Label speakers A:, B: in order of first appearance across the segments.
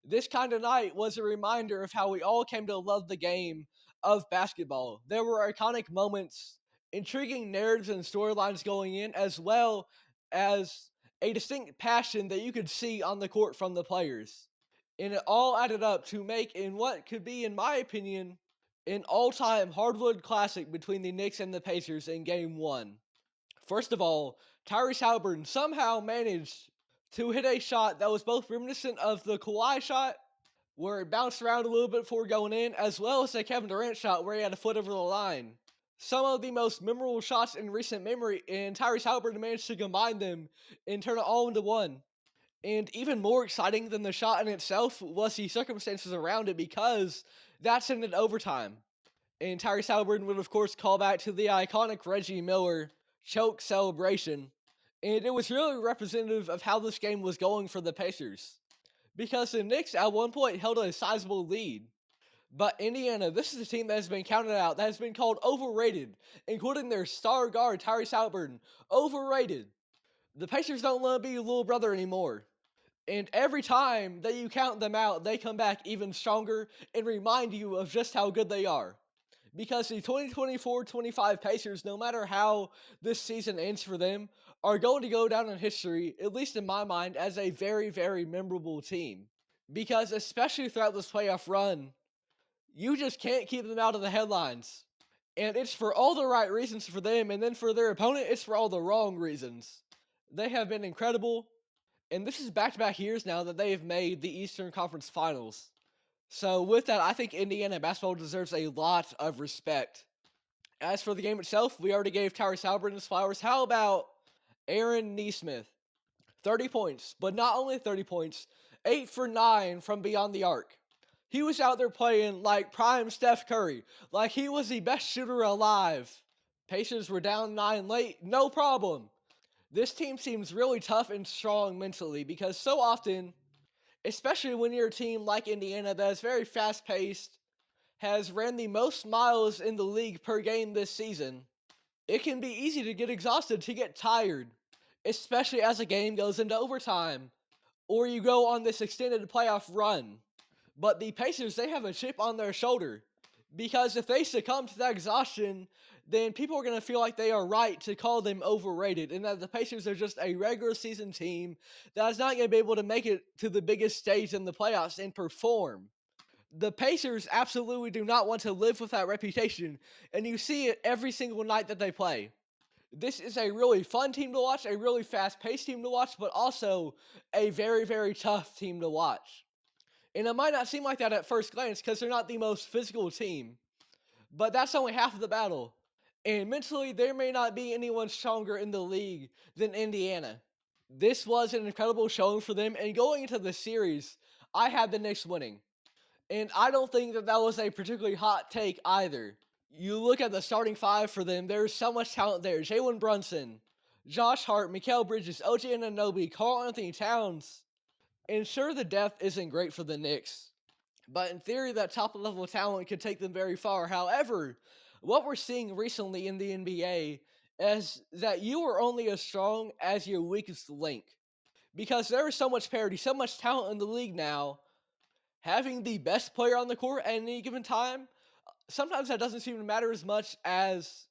A: This kind of night was a reminder of how we all came to love the game of basketball. There were iconic moments, intriguing narratives and storylines going in, as well as a distinct passion that you could see on the court from the players. And it all added up to make in what could be, in my opinion, an all-time hardwood classic between the Knicks and the Pacers in Game 1. First of all, Tyrese Haliburton somehow managed to hit a shot that was both reminiscent of the Kawhi shot, where it bounced around a little bit before going in, as well as a Kevin Durant shot where he had a foot over the line. Some of the most memorable shots in recent memory, and Tyrese Haliburton managed to combine them and turn it all into one. And even more exciting than the shot in itself was the circumstances around it, because that's ended overtime. And Tyrese Haliburton would, of course, call back to the iconic Reggie Miller choke celebration. And it was really representative of how this game was going for the Pacers, because the Knicks at one point held a sizable lead. But Indiana, this is a team that has been counted out, that has been called overrated, including their star guard, Tyrese Haliburton. Overrated. The Pacers don't want to be little brother anymore. And every time that you count them out, they come back even stronger and remind you of just how good they are. Because the 2024-25 Pacers, no matter how this season ends for them, are going to go down in history, at least in my mind, as a very, very memorable team. Because especially throughout this playoff run, you just can't keep them out of the headlines. And it's for all the right reasons for them, and then for their opponent, it's for all the wrong reasons. They have been incredible, and this is back-to-back years now that they have made the Eastern Conference Finals. So with that, I think Indiana basketball deserves a lot of respect. As for the game itself, we already gave Tyrese Haliburton his flowers. How about Aaron Nesmith? 30 points, but not only 30 points, 8 for 9 from beyond the arc. He was out there playing like prime Steph Curry, like he was the best shooter alive. Pacers were down 9 late, no problem. This team seems really tough and strong mentally, because so often, especially when you're a team like Indiana that is very fast paced, has ran the most miles in the league per game this season, it can be easy to get exhausted, to get tired, especially as a game goes into overtime, or you go on this extended playoff run. But the Pacers, they have a chip on their shoulder, because if they succumb to that exhaustion, then people are going to feel like they are right to call them overrated, and that the Pacers are just a regular season team that is not going to be able to make it to the biggest stage in the playoffs and perform. The Pacers absolutely do not want to live with that reputation, and you see it every single night that they play. This is a really fun team to watch, a really fast-paced team to watch, but also a very, very tough team to watch. And it might not seem like that at first glance because they're not the most physical team, but that's only half of the battle. And mentally, there may not be anyone stronger in the league than Indiana. This was an incredible showing for them, and going into the series, I had the Knicks winning. And I don't think that that was a particularly hot take either. You look at the starting five for them, there's so much talent there. Jalen Brunson, Josh Hart, Mikal Bridges, OG Anunoby, Karl-Anthony Towns. And sure, the depth isn't great for the Knicks, but in theory, that top-level talent could take them very far. However, what we're seeing recently in the NBA is that you are only as strong as your weakest link. Because there is so much parity, so much talent in the league now, having the best player on the court at any given time, sometimes that doesn't seem to matter as much as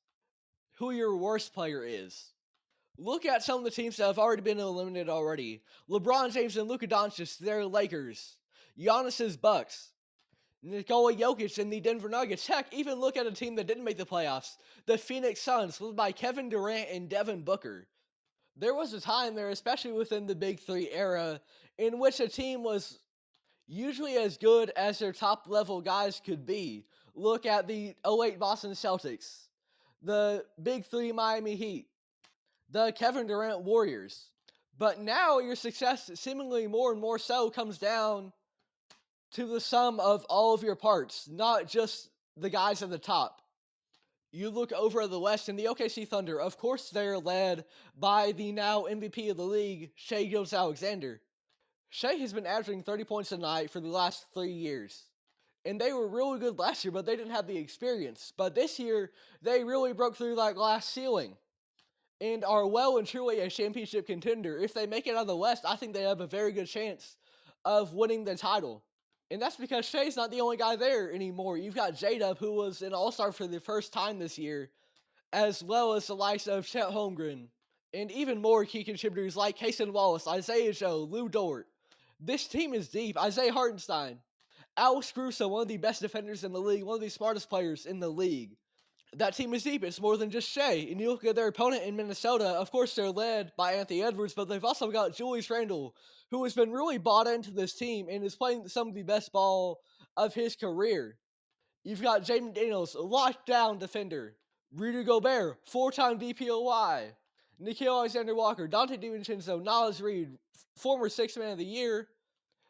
A: who your worst player is. Look at some of the teams that have already been eliminated already. LeBron James and Luka Doncic, their Lakers. Giannis's Bucks. Nikola Jokic and the Denver Nuggets. Heck, even look at a team that didn't make the playoffs. The Phoenix Suns, led by Kevin Durant and Devin Booker. There was a time there, especially within the Big Three era, in which a team was usually as good as their top level guys could be. Look at the '08 Boston Celtics, the Big Three Miami Heat, the Kevin Durant Warriors. But now your success, seemingly more and more so, comes down to the sum of all of your parts, not just the guys at the top. You look over at the West, and the OKC Thunder, of course, they're led by the now MVP of the league, Shai Gilgeous-Alexander. Shai has been averaging 30 points a night for the last 3 years. And they were really good last year, but they didn't have the experience. But this year, they really broke through that glass ceiling and are well and truly a championship contender. If they make it out of the West, I think they have a very good chance of winning the title. And that's because Shea's not the only guy there anymore. You've got J-Dub, who was an all-star for the first time this year, as well as the likes of Chet Holmgren, and even more key contributors like Cason Wallace, Isaiah Joe, Lou Dort. This team is deep. Isaiah Hartenstein, Alex Caruso, one of the best defenders in the league, one of the smartest players in the league. That team is deep. It's more than just Shea. And you look at their opponent in Minnesota, of course, they're led by Anthony Edwards, but they've also got Julius Randle, who has been really bought into this team and is playing some of the best ball of his career. You've got Jaden Daniels, a lockdown defender. Rudy Gobert, four-time DPOY. Nickeil Alexander-Walker, Dante DiVincenzo, Naz Reid, former Sixth Man of the Year.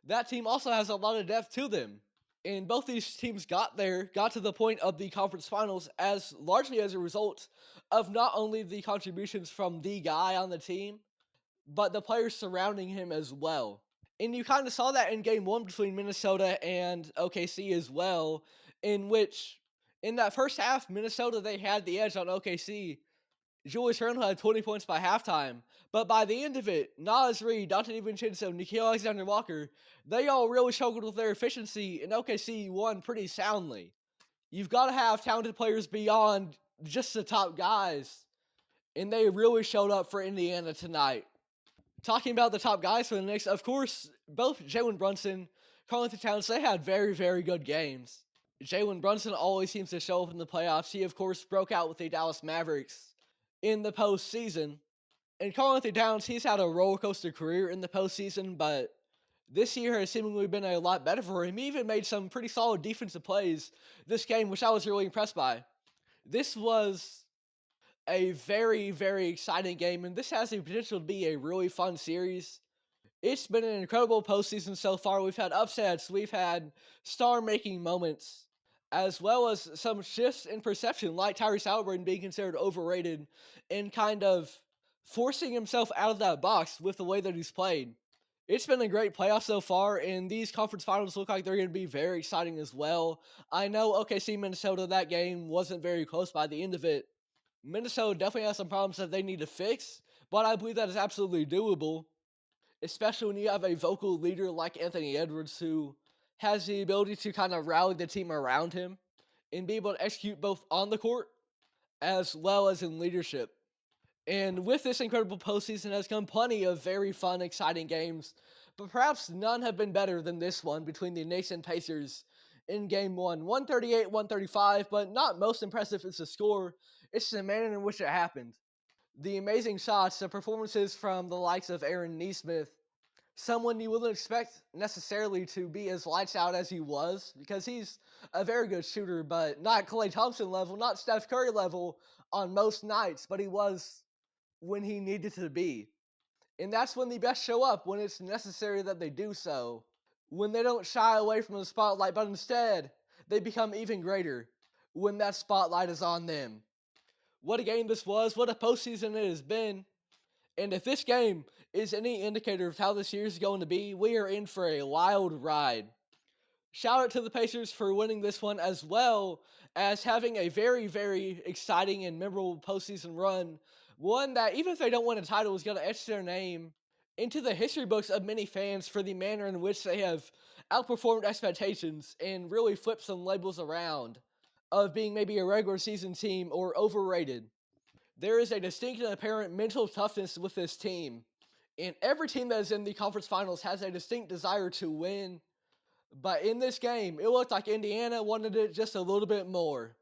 A: That team also has a lot of depth to them. And both these teams got to the point of the conference finals as largely as a result of not only the contributions from the guy on the team, but the players surrounding him as well. And you kind of saw that in game one between Minnesota and OKC as well, in which in that first half, Minnesota they had the edge on OKC. Julius Randle had 20 points by halftime, but by the end of it, Naz Reid, Dante DiVincenzo, Nickeil Alexander-Walker, they all really struggled with their efficiency, and OKC won pretty soundly. You've got to have talented players beyond just the top guys, and they really showed up for Indiana tonight. Talking about the top guys for the Knicks, of course, both Jalen Brunson, Karl-Anthony Towns, they had very, very good games. Jalen Brunson always seems to show up in the playoffs. He, of course, broke out with the Dallas Mavericks in the postseason. And Karl-Anthony Towns, he's had a roller coaster career in the postseason, but this year has seemingly been a lot better for him. He even made some pretty solid defensive plays this game, which I was really impressed by. This was a very, very exciting game, and this has the potential to be a really fun series. It's been an incredible postseason so far. We've had upsets, we've had star-making moments, as well as some shifts in perception, like Tyrese Haliburton being considered overrated and kind of forcing himself out of that box with the way that he's played. It's been a great playoff so far, and these conference finals look like they're going to be very exciting as well. I know OKC Minnesota, that game wasn't very close by the end of it. Minnesota definitely has some problems that they need to fix, but I believe that is absolutely doable, especially when you have a vocal leader like Anthony Edwards who has the ability to kind of rally the team around him and be able to execute both on the court as well as in leadership. And with this incredible postseason has come plenty of very fun, exciting games, but perhaps none have been better than this one between the Knicks and Pacers in game one. 138-135, but not most impressive is the score, it's the manner in which it happened. The amazing shots, the performances from the likes of Aaron Nesmith, someone you wouldn't expect necessarily to be as lights out as he was, because he's a very good shooter, but not Klay Thompson level, not Steph Curry level on most nights, but he was when he needed to be. And that's when the best show up, when it's necessary that they do so. When they don't shy away from the spotlight, but instead, they become even greater when that spotlight is on them. What a game this was, what a postseason it has been. And if this game is any indicator of how this year is going to be, we are in for a wild ride. Shout out to the Pacers for winning this one, as well as having a very, very exciting and memorable postseason run. One that, even if they don't win a title, is going to etch their name into the history books of many fans for the manner in which they have outperformed expectations and really flipped some labels around of being maybe a regular season team or overrated. There is a distinct and apparent mental toughness with this team, and every team that is in the conference finals has a distinct desire to win. But in this game, it looked like Indiana wanted it just a little bit more.